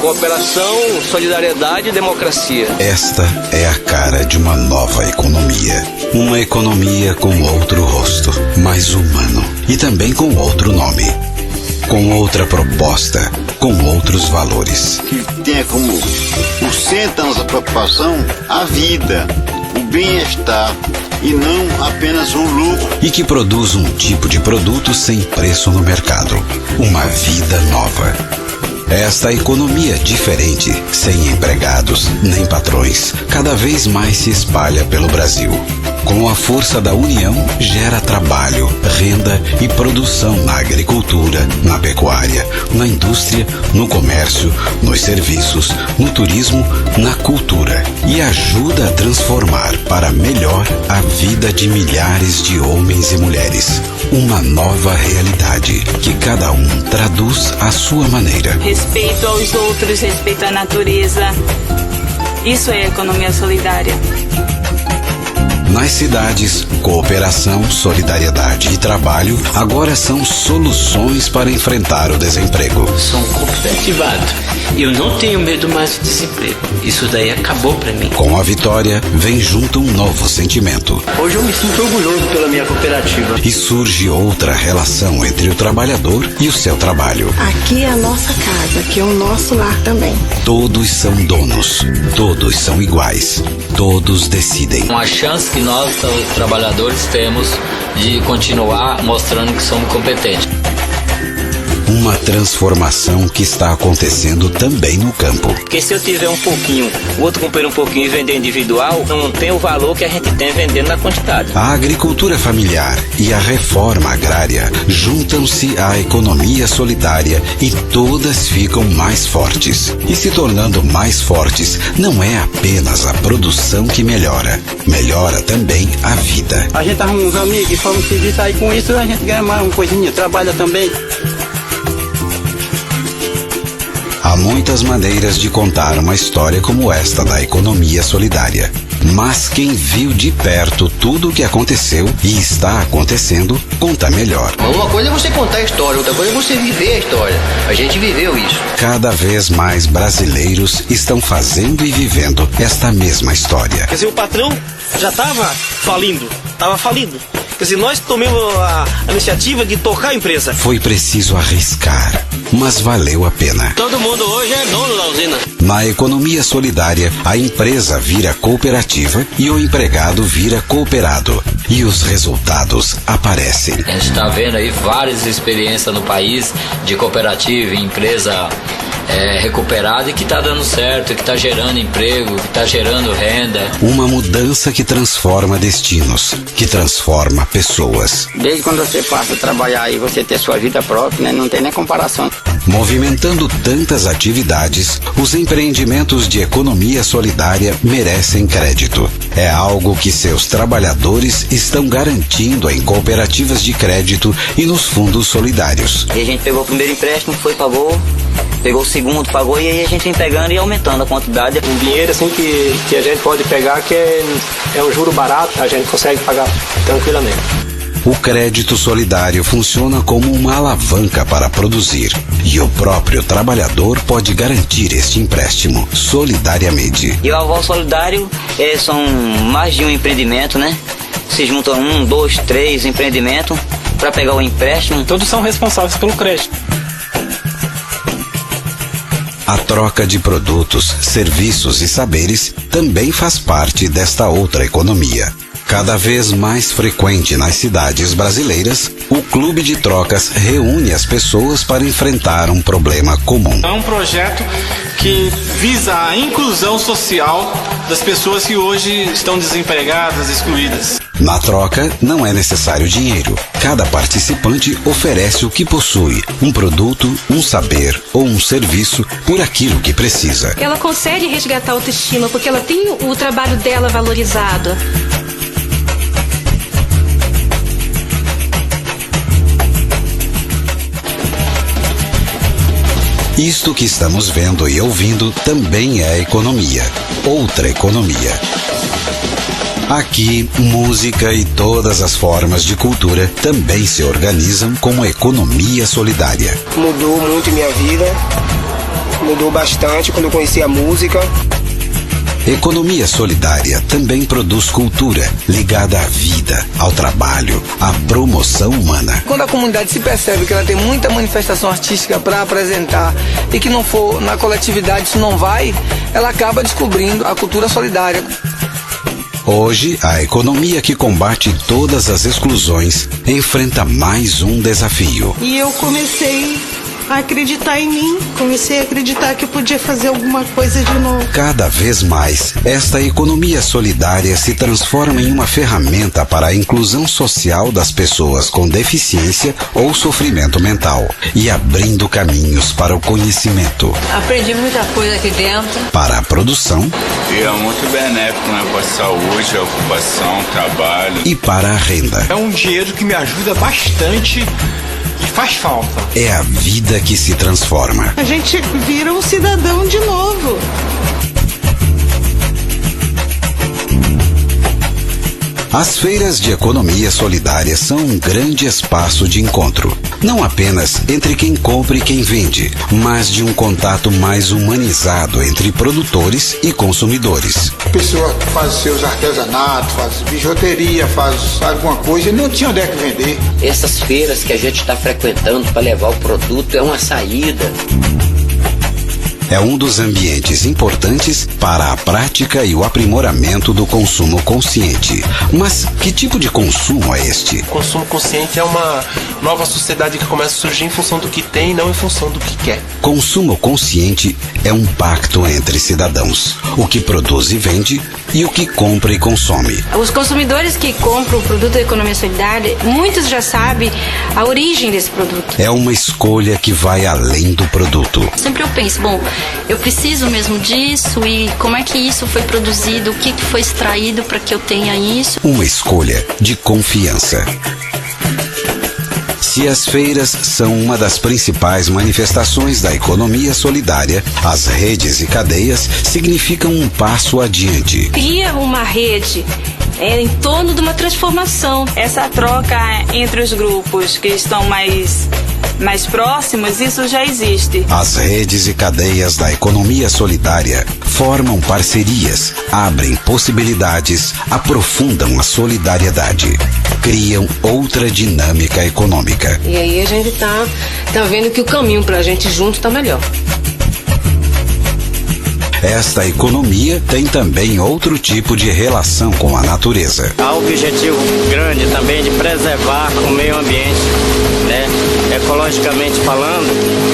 Cooperação, solidariedade e democracia. Esta é a cara de uma nova economia. Uma economia com outro rosto, mais humano e também com outro nome. Com outra proposta, com outros valores. Que tenha como o centro da nossa preocupação a vida, o bem-estar e não apenas um lucro. E que produz um tipo de produto sem preço no mercado. Uma vida nova. Esta economia diferente, sem empregados nem patrões, cada vez mais se espalha pelo Brasil. Com a força da união, gera trabalho, renda e produção na agricultura, na pecuária, na indústria, no comércio, nos serviços, no turismo, na cultura. E ajuda a transformar para melhor a vida de milhares de homens e mulheres. Uma nova realidade que cada um traduz à sua maneira. Respeito aos outros, respeito à natureza. Isso é economia solidária. Nas cidades, cooperação, solidariedade e trabalho agora são soluções para enfrentar o desemprego. Sou um cooperativado. Eu não tenho medo mais do desemprego. Isso daí acabou para mim. Com a vitória, vem junto um novo sentimento. Hoje eu me sinto orgulhoso pela minha cooperativa. E surge outra relação entre o trabalhador e o seu trabalho. Aqui é a nossa casa, aqui é o nosso lar também. Todos são donos, todos são iguais, todos decidem. Uma chance que nós, trabalhadores, temos de continuar mostrando que somos competentes. Uma transformação que está acontecendo também no campo. Porque se eu tiver um pouquinho, o outro comprar um pouquinho e vender individual, não tem o valor que a gente tem vendendo na quantidade. A agricultura familiar e a reforma agrária juntam-se à economia solidária e todas ficam mais fortes. E se tornando mais fortes, não é apenas a produção que melhora, melhora também a vida. A gente arruma uns amigos e faz um serviço aí, com isso a gente ganha mais uma coisinha, trabalha também. Há muitas maneiras de contar uma história como esta da economia solidária. Mas quem viu de perto tudo o que aconteceu e está acontecendo, conta melhor. Uma coisa é você contar a história, outra coisa é você viver a história. A gente viveu isso. Cada vez mais brasileiros estão fazendo e vivendo esta mesma história. Quer dizer, o patrão já estava falindo. Quer dizer, nós tomamos a iniciativa de tocar a empresa. Foi preciso arriscar, mas valeu a pena. Todo mundo hoje é dono da usina. Na economia solidária, a empresa vira cooperativa e o empregado vira cooperado. E os resultados aparecem. A gente está vendo aí várias experiências no país de cooperativa e empresa recuperada e que está dando certo, que está gerando emprego, que está gerando renda. Uma mudança que transforma destinos, que transforma pessoas. Desde quando você passa a trabalhar e você ter sua vida própria, né, não tem nem comparação. Movimentando tantas atividades, os empreendimentos de economia solidária merecem crédito. É algo que seus trabalhadores estão garantindo em cooperativas de crédito e nos fundos solidários. E a gente pegou o primeiro empréstimo, pagou o segundo, pagou, e aí a gente vem pegando e aumentando a quantidade. Um dinheiro assim que a gente pode pegar, que é um juro barato, a gente consegue pagar tranquilamente. O crédito solidário funciona como uma alavanca para produzir. E o próprio trabalhador pode garantir este empréstimo solidariamente. E o aval solidário são mais de um empreendimento, né? Se juntam 1, 2, 3 empreendimentos para pegar o empréstimo. Todos são responsáveis pelo crédito. A troca de produtos, serviços e saberes também faz parte desta outra economia. Cada vez mais frequente nas cidades brasileiras, o Clube de Trocas reúne as pessoas para enfrentar um problema comum. É um projeto que visa a inclusão social das pessoas que hoje estão desempregadas, excluídas. Na troca, não é necessário dinheiro. Cada participante oferece o que possui, um produto, um saber ou um serviço por aquilo que precisa. Ela consegue resgatar a autoestima porque ela tem o trabalho dela valorizado. Isto que estamos vendo e ouvindo também é economia. Outra economia. Aqui, música e todas as formas de cultura também se organizam como economia solidária. Mudou muito minha vida. Mudou bastante quando eu conheci a música. Economia solidária também produz cultura ligada à vida, ao trabalho, à promoção humana. Quando a comunidade se percebe que ela tem muita manifestação artística para apresentar e que não for na coletividade, isso não vai, ela acaba descobrindo a cultura solidária. Hoje, a economia que combate todas as exclusões enfrenta mais um desafio. E eu comecei a acreditar em mim, comecei a acreditar que eu podia fazer alguma coisa de novo. Cada vez mais, esta economia solidária se transforma em uma ferramenta para a inclusão social das pessoas com deficiência ou sofrimento mental e abrindo caminhos para o conhecimento. Aprendi muita coisa aqui dentro. Para a produção. E é muito benéfico, né? Para a saúde, a ocupação, trabalho. E para a renda. É um dinheiro que me ajuda bastante. E faz falta. É a vida que se transforma. A gente vira um cidadão de novo. As feiras de economia solidária são um grande espaço de encontro. Não apenas entre quem compra e quem vende, mas de um contato mais humanizado entre produtores e consumidores. A pessoa faz seus artesanatos, faz bijuteria, faz alguma coisa e não tinha onde é que vender. Essas feiras que a gente está frequentando para levar o produto é uma saída. É um dos ambientes importantes para a prática e o aprimoramento do consumo consciente. Mas que tipo de consumo é este? O consumo consciente é uma nova sociedade que começa a surgir em função do que tem e não em função do que quer. Consumo consciente é um pacto entre cidadãos. O que produz e vende e o que compra e consome. Os consumidores que compram o produto da economia solidária, muitos já sabem a origem desse produto. É uma escolha que vai além do produto. Sempre eu penso, bom, eu preciso mesmo disso e como é que isso foi produzido, o que foi extraído para que eu tenha isso. Uma escolha de confiança. Se as feiras são uma das principais manifestações da economia solidária, as redes e cadeias significam um passo adiante. Cria uma rede em torno de uma transformação. Essa troca entre os grupos que estão mais próximos, isso já existe. As redes e cadeias da economia solidária formam parcerias, abrem possibilidades, aprofundam a solidariedade, criam outra dinâmica econômica. E aí a gente tá vendo que o caminho pra gente junto tá melhor. Esta economia tem também outro tipo de relação com a natureza. Há um objetivo grande também de preservar o meio ambiente, né? Ecologicamente falando,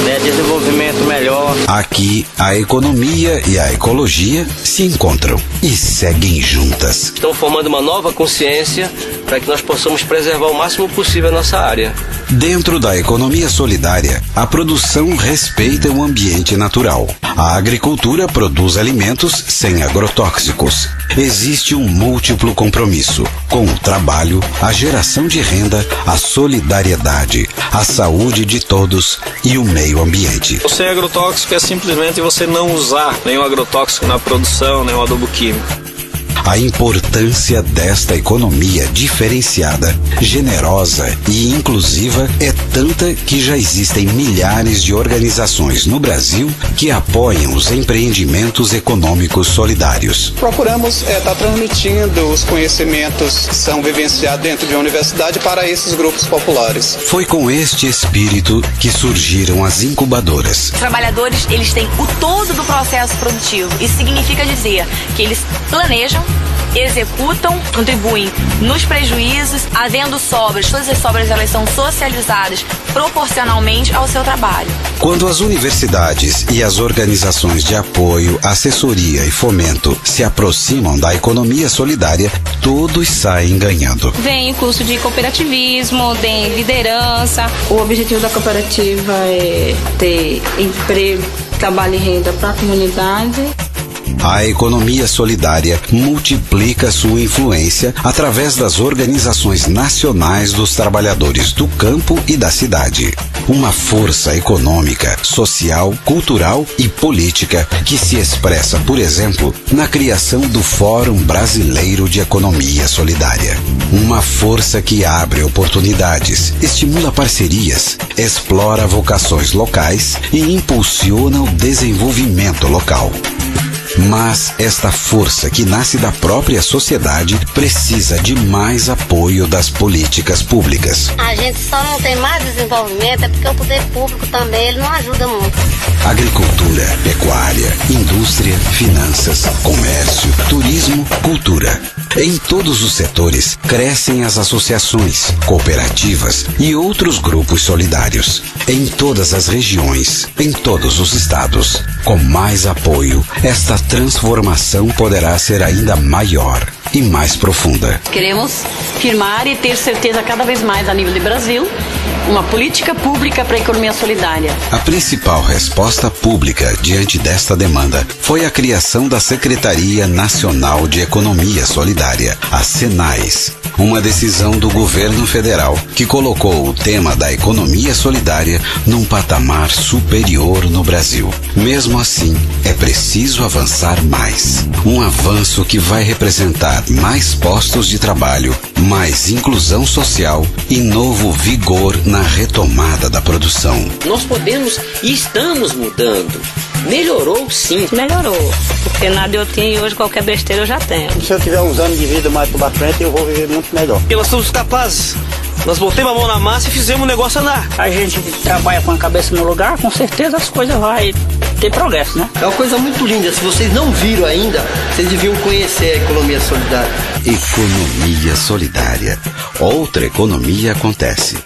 né? Desenvolvimento melhor. Aqui, a economia e a ecologia se encontram e seguem juntas. Estão formando uma nova consciência para que nós possamos preservar o máximo possível a nossa área. Dentro da economia solidária, a produção respeita o ambiente natural. A agricultura produz alimentos sem agrotóxicos. Existe um múltiplo compromisso com o trabalho, a geração de renda, a solidariedade, a saúde de todos e o meio ambiente. O sem agrotóxico é simplesmente você não usar nenhum agrotóxico na produção, nenhum adubo químico. A importância desta economia diferenciada, generosa e inclusiva é tanta que já existem milhares de organizações no Brasil que apoiam os empreendimentos econômicos solidários. Procuramos estar transmitindo os conhecimentos que são vivenciados dentro de uma universidade para esses grupos populares. Foi com este espírito que surgiram as incubadoras. Os trabalhadores, eles têm o todo do processo produtivo. Isso significa dizer que eles planejam, executam, contribuem nos prejuízos, havendo sobras. Todas as sobras elas são socializadas proporcionalmente ao seu trabalho. Quando as universidades e as organizações de apoio, assessoria e fomento se aproximam da economia solidária, todos saem ganhando. Vem o curso de cooperativismo, de liderança. O objetivo da cooperativa é ter emprego, trabalho e renda para a comunidade. A economia solidária multiplica sua influência através das organizações nacionais dos trabalhadores do campo e da cidade. Uma força econômica, social, cultural e política que se expressa, por exemplo, na criação do Fórum Brasileiro de Economia Solidária. Uma força que abre oportunidades, estimula parcerias, explora vocações locais e impulsiona o desenvolvimento local. Mas esta força que nasce da própria sociedade precisa de mais apoio das políticas públicas. A gente só não tem mais desenvolvimento porque o poder público também ele não ajuda muito. Agricultura, pecuária, indústria, finanças, comércio, turismo, cultura. Em todos os setores crescem as associações, cooperativas e outros grupos solidários. Em todas as regiões, em todos os estados. Com mais apoio, esta transformação poderá ser ainda maior e mais profunda. Queremos firmar e ter certeza cada vez mais a nível de Brasil uma política pública para a economia solidária. A principal resposta pública diante desta demanda foi a criação da Secretaria Nacional de Economia Solidária, a SENAES. Uma decisão do governo federal que colocou o tema da economia solidária num patamar superior no Brasil. Mesmo assim, é preciso avançar mais. Um avanço que vai representar mais postos de trabalho, mais inclusão social e novo vigor na retomada da produção. Nós podemos e estamos mudando. Melhorou sim. Melhorou, porque nada eu tinha e hoje qualquer besteira eu já tenho. Se eu tiver uns anos de vida mais pra frente, eu vou viver muito melhor. Porque nós somos capazes. Nós botamos a mão na massa e fizemos o negócio andar. A gente trabalha com a cabeça no lugar, com certeza as coisas vão ter progresso, né? É uma coisa muito linda. Se vocês não viram ainda, vocês deviam conhecer a economia solidária. Economia solidária. Outra economia acontece.